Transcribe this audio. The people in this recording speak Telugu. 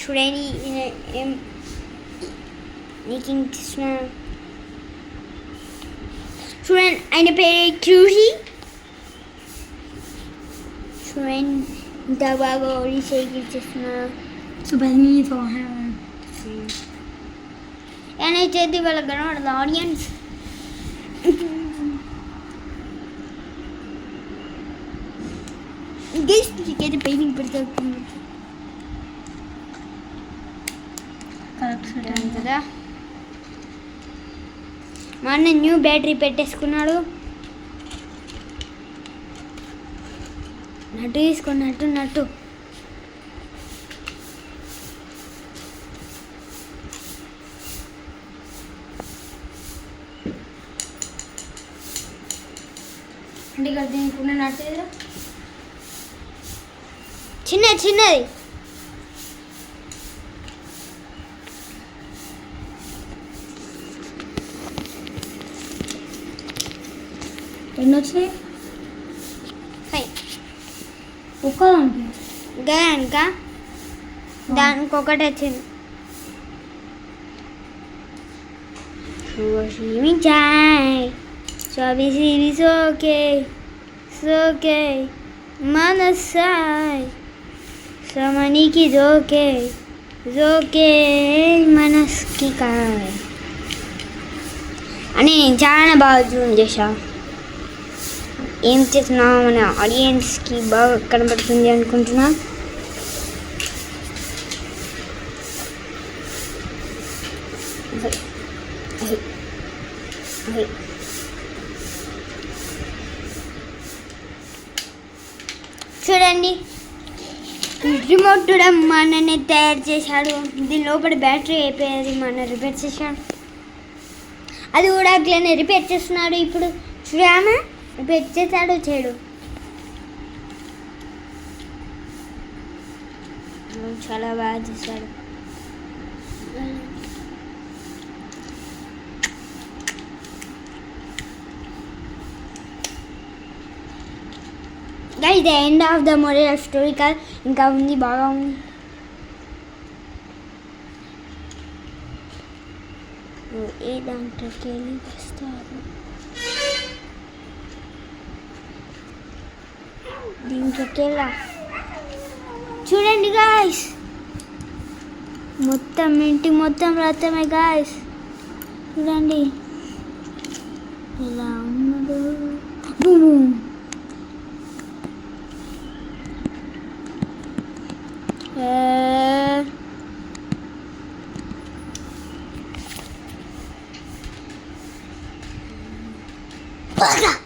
చూడండి ఏం నీకు ఇస్తున్నా చూడండి ఆయన పేరు క్యూజీ చూడండి ఇంత బాగా రీసైకిల్ చేస్తున్నారు ఏమైతే వాళ్ళకి కనబడదు ఆడియన్స్ గెస్ట్కైతే పెయింటింగ్ పెడతాను కదా మా అన్న న్యూ బ్యాటరీ పెట్టేసుకున్నాడు నట్టు తీసుకున్నట్టు నట్టు అంటే ఇక్కడ దీనికి నట్టు చిన్నది ఎన్ని వచ్చినాయి ఇంకా దానికి ఒకటి వచ్చింది సోకే మనసాయ్ సమనికి జోకే జోకే మనస్కి కాయ్ అని నేను చాలా బాగా జూమ్ చేశా ఏం చేస్తున్నా మన ఆడియన్స్కి బాగా కనబడుతుంది అనుకుంటున్నా చూడండి రిమోట్ కూడా మా అన్ననే తయారు చేశాడు దీని లోపల బ్యాటరీ అయిపోయేది మా అన్న రిపేర్ చేశాడు అది కూడా అట్లనే రిపేర్ చేస్తున్నాడు ఇప్పుడు చూడామా రిపేర్ చేశాడు చేయడు చాలా బాగా చేశాడు guys the end of the moral of story కాదు ఇంకా ఉంది బాగా ఉంది ఏ దాంట్లోకి వెళ్ళి వస్తారు దీంట్లోకి వెళ్ళా చూడండి గాయస్ మొత్తం ఇంటి మొత్తం రథమే గాయస్ చూడండి ఇలా ఉన్నాడు Bugger!